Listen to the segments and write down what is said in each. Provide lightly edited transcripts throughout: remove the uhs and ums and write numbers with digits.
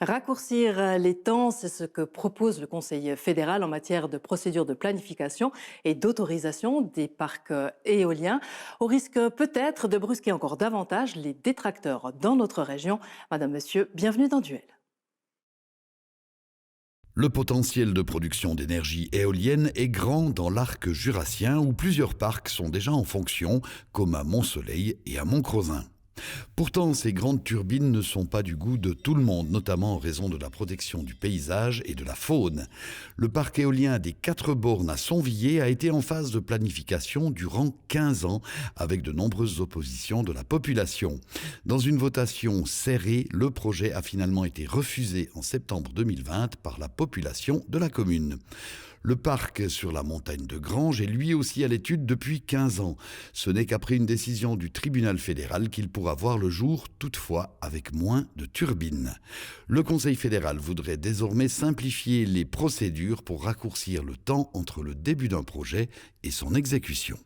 Raccourcir les temps, c'est ce que propose le Conseil fédéral en matière de procédure de planification et d'autorisation des parcs éoliens, au risque peut-être de brusquer encore davantage les détracteurs dans notre région. Madame, Monsieur, bienvenue dans Duel. Le potentiel de production d'énergie éolienne est grand dans l'arc jurassien où plusieurs parcs sont déjà en fonction, comme à Mont-Soleil et à Montcrozin. Pourtant, ces grandes turbines ne sont pas du goût de tout le monde, notamment en raison de la protection du paysage et de la faune. Le parc éolien des 4 bornes à Sonvilliers a été en phase de planification durant 15 ans, avec de nombreuses oppositions de la population. Dans une votation serrée, le projet a finalement été refusé en septembre 2020 par la population de la commune. Le parc sur la montagne de Granges est lui aussi à l'étude depuis 15 ans. Ce n'est qu'après une décision du tribunal fédéral qu'il pourra voir le jour, toutefois avec moins de turbines. Le Conseil fédéral voudrait désormais simplifier les procédures pour raccourcir le temps entre le début d'un projet et son exécution.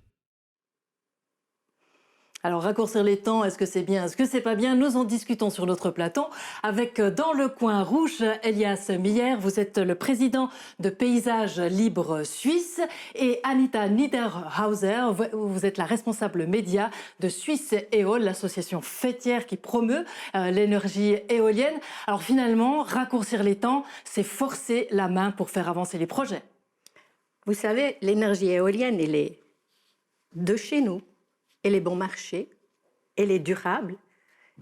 Alors, raccourcir les temps, est-ce que c'est bien, est-ce que c'est pas bien? Nous en discutons sur notre plateau avec, dans le coin rouge, Elias Miller. Vous êtes le président de Paysages Libres Suisse, et Anita Niederhauser, vous êtes la responsable média de Suisse Éole, l'association fêtière qui promeut l'énergie éolienne. Alors finalement, raccourcir les temps, c'est forcer la main pour faire avancer les projets. Vous savez, l'énergie éolienne, elle est de chez nous. Elle est bon marché, elle est durable,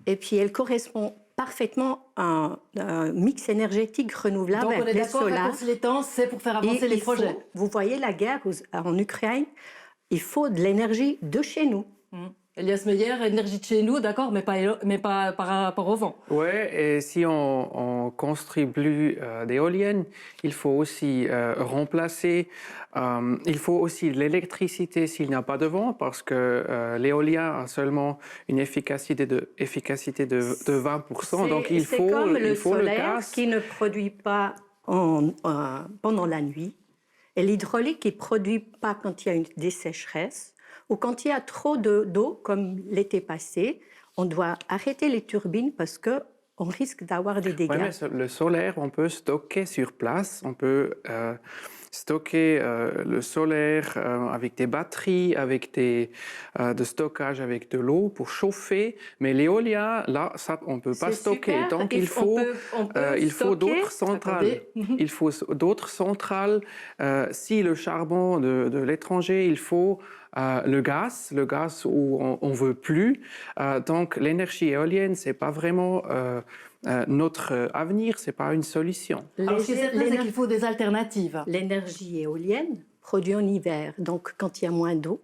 et puis elle correspond parfaitement à un mix énergétique renouvelable. Donc on est avec d'accord, raccourcir les temps, c'est pour faire avancer les projets. Vous voyez la guerre en Ukraine, il faut de l'énergie de chez nous. Elias Meyer, énergie de chez nous, d'accord, mais pas par rapport au vent. Oui, et si on construit plus d'éoliennes, il faut aussi remplacer, il faut aussi de l'électricité s'il n'y a pas de vent, parce que l'éolien a seulement une efficacité de 20%, donc il faut le solaire gaz. Qui ne produit pas pendant la nuit, et l'hydraulique qui ne produit pas quand il y a des sécheresses, ou quand il y a trop d'eau, comme l'été passé, on doit arrêter les turbines parce qu'on risque d'avoir des dégâts. Ouais, mais le solaire, on peut stocker sur place, on peut stocker le solaire avec des batteries, avec de stockage avec de l'eau pour chauffer, mais l'éolien, là, ça, on ne peut pas stocker. Super. Donc il faut d'autres centrales. Il faut d'autres centrales. Si le charbon de l'étranger, il faut le gaz où on ne veut plus. Donc l'énergie éolienne, ce n'est pas vraiment notre avenir, ce n'est pas une solution. Alors, ce qui est certain, c'est qu'il faut des alternatives. L'énergie éolienne produit en hiver, donc quand il y a moins d'eau.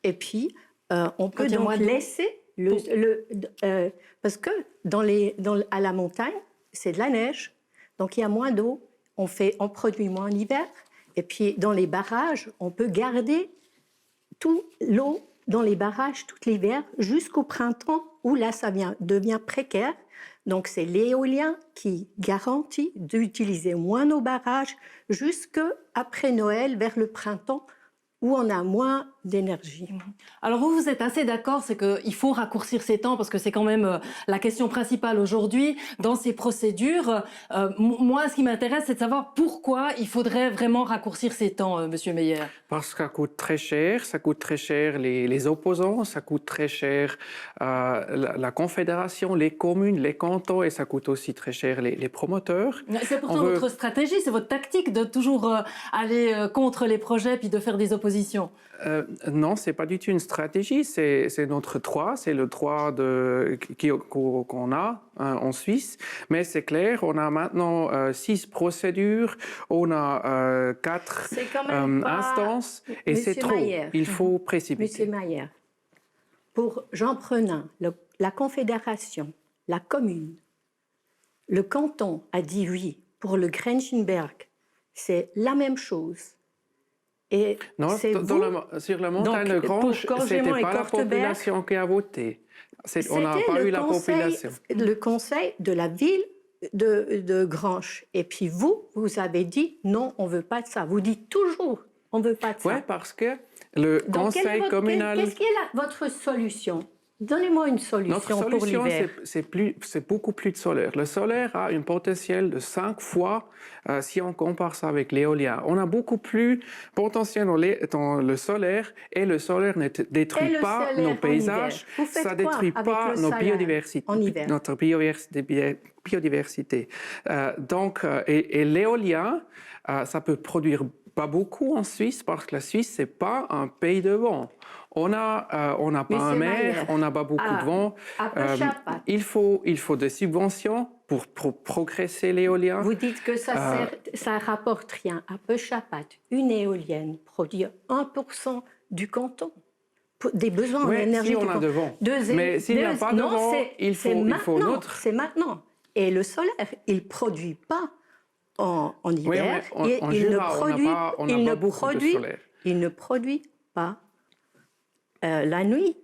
Et puis, on peut donc laisser parce que à la montagne, c'est de la neige. Donc il y a moins d'eau, on produit moins en hiver. Et puis dans les barrages, on peut garder toute l'eau dans les barrages tout l'hiver jusqu'au printemps où là ça devient précaire. Donc c'est l'éolien qui garantit d'utiliser moins nos barrages jusqu'après Noël, vers le printemps, où on a moins d'énergie. Alors vous êtes assez d'accord, c'est qu'il faut raccourcir ces temps parce que c'est quand même la question principale aujourd'hui dans ces procédures. Moi, ce qui m'intéresse, c'est de savoir pourquoi il faudrait vraiment raccourcir ces temps, Monsieur Meyer. Parce que ça coûte très cher les opposants, ça coûte très cher la confédération, les communes, les cantons, et ça coûte aussi très cher les promoteurs. C'est pourtant votre stratégie, c'est votre tactique de toujours aller contre les projets puis de faire des oppositions. Non, c'est pas du tout une stratégie, c'est notre droit, c'est le droit qu'on a en Suisse. Mais c'est clair, on a maintenant 6 procédures, on a 4 instances, et c'est trop. Il faut précipiter. Monsieur Mayer, pour Jean Prenin, la Confédération, la commune, le canton a dit oui. Pour le Grenzenberg, c'est la même chose. Et non, sur la montagne de Granges, ce n'était pas la population qui a voté. On n'a pas eu la population. Le conseil de la ville de Granges. Et puis vous avez dit non, on ne veut pas de ça. Vous dites toujours on ne veut pas de ça. Oui, parce que le conseil communal... Qu'est-ce qui est votre solution? Donnez-moi une solution pour l'hiver. C'est beaucoup plus de solaire. Le solaire a un potentiel de 5 fois si on compare ça avec l'éolien. On a beaucoup plus de potentiel dans le solaire et le solaire ne détruit pas nos paysages. Ça ne détruit pas notre biodiversité. Et l'éolien, ça peut produire pas beaucoup en Suisse parce que la Suisse, ce n'est pas un pays de vent. On n'a pas un mer, on n'a pas beaucoup de vent. Il faut des subventions pour progresser l'éolien. Vous dites que ça rapporte rien. À Peu-Chapat, une éolienne produit 1% du canton. Des besoins en énergie. Si on a de vent. Mais s'il n'y a pas de vent, il faut notre... C'est maintenant. Et le solaire, il ne produit pas en hiver. Il ne produit pas la nuit.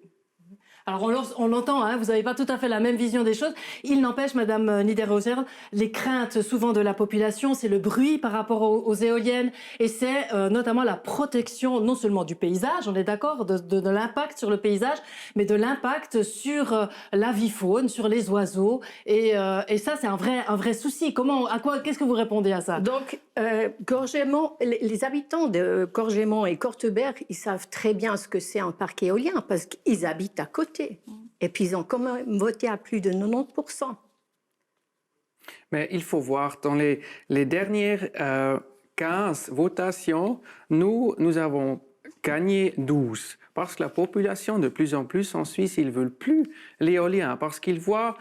Alors on l'entend, hein, vous n'avez pas tout à fait la même vision des choses. Il n'empêche, Madame Niederhauser, les craintes souvent de la population, c'est le bruit par rapport aux éoliennes et c'est notamment la protection non seulement du paysage, on est d'accord, de l'impact sur le paysage, mais de l'impact sur l'avifaune, sur les oiseaux. Et ça, c'est un vrai souci. Qu'est-ce que vous répondez à ça? Donc, Gorgémont, les habitants de Gorgémont et Corteberg, ils savent très bien ce que c'est un parc éolien parce qu'ils habitent à côté. Et puis, ils ont quand même voté à plus de 90%. Mais il faut voir, dans les dernières 15 votations, nous avons gagné 12. Parce que la population, de plus en plus en Suisse, ils ne veulent plus l'éolien. Parce qu'ils voient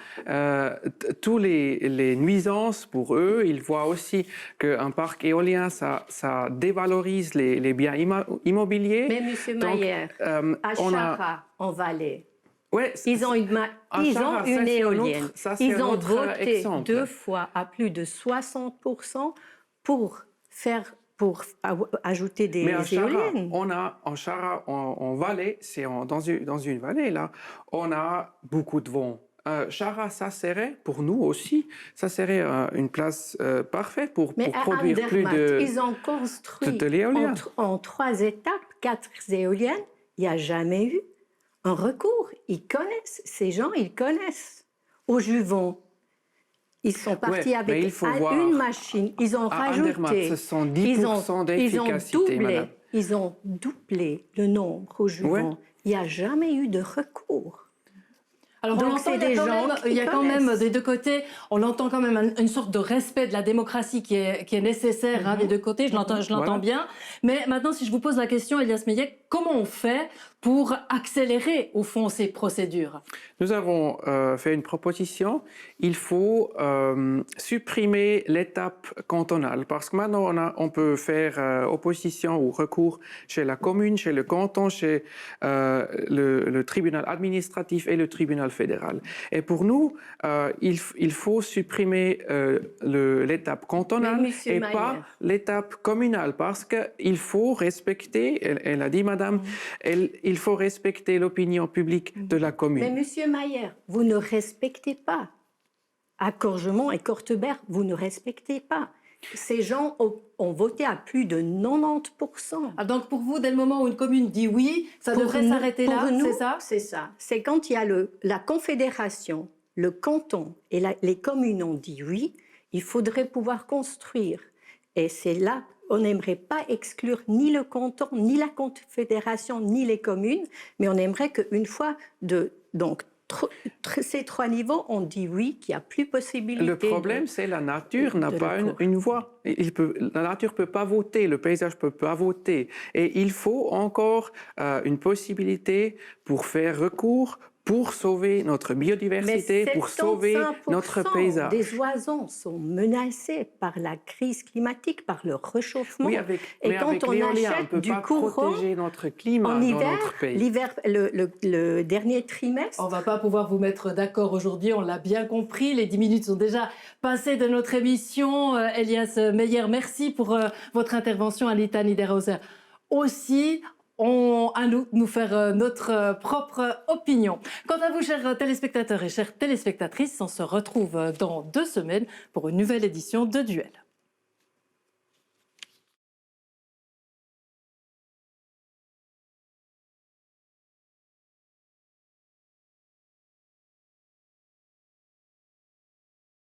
tous les nuisances pour eux. Ils voient aussi qu'un parc éolien, ça dévalorise les biens immobiliers. Mais M. Mayer, à Chara, en Valais, ils ont une éolienne. Ils ont voté 2 fois à plus de 60% pour ajouter des éoliennes. En Chara, en Valais, c'est dans une vallée, là, on a beaucoup de vent. Chara, ça serait, pour nous aussi, ça serait une place parfaite pour produire plus de ils ont construit en 3 étapes, 4 éoliennes. Il n'y a jamais eu un recours. Ils connaissent, ces gens, ils connaissent. Au Juvon, ils sont partis avec une machine. Ils ont rajouté. Ce sont 10% d'efficacité, madame. Ils ont doublé le nombre au Juvon. Il n'y a jamais eu de recours. Alors on l'entend, il y a quand même des deux côtés, on entend quand même une sorte de respect de la démocratie qui est nécessaire des deux côtés, je l'entends bien. Mais maintenant, si je vous pose la question, Elias Meillet, comment on fait pour accélérer, au fond, ces procédures? Nous avons fait une proposition. Il faut supprimer l'étape cantonale. Parce que maintenant, on peut faire opposition ou recours chez la commune, chez le canton, chez le tribunal administratif et le tribunal fédéral. Et pour nous, il faut supprimer l'étape cantonale et pas l'étape communale. Parce qu'il faut respecter, elle a dit, madame, il faut respecter l'opinion publique de la commune. Mais Monsieur Mayer, vous ne respectez pas. À Gorgémont et Corteberg, vous ne respectez pas. Ces gens ont voté à plus de 90%. Ah, donc pour vous, dès le moment où une commune dit oui, ça devrait s'arrêter là, c'est ça? C'est ça. C'est quand il y a la confédération, le canton et les communes ont dit oui, il faudrait pouvoir construire. Et c'est là on n'aimerait pas exclure ni le canton, ni la confédération, ni les communes, mais on aimerait qu'une fois ces 3 niveaux, on dit oui, qu'il n'y a plus possibilité. Le problème, c'est la nature n'a pas une voix. La nature ne peut pas voter, le paysage ne peut pas voter. Et il faut encore une possibilité pour faire recours, pour sauver notre biodiversité, pour sauver notre paysage. Des oiseaux sont menacés par la crise climatique, par le réchauffement. Oui, mais quand on achète du courant, protéger notre climat en hiver, dans notre pays. L'hiver, le dernier trimestre. On ne va pas pouvoir vous mettre d'accord aujourd'hui, on l'a bien compris. Les 10 minutes sont déjà passées de notre émission. Elias Meilyer, merci pour votre intervention. Anita Niederhauser aussi. À nous faire notre propre opinion. Quant à vous, chers téléspectateurs et chères téléspectatrices, on se retrouve dans 2 semaines pour une nouvelle édition de Duel.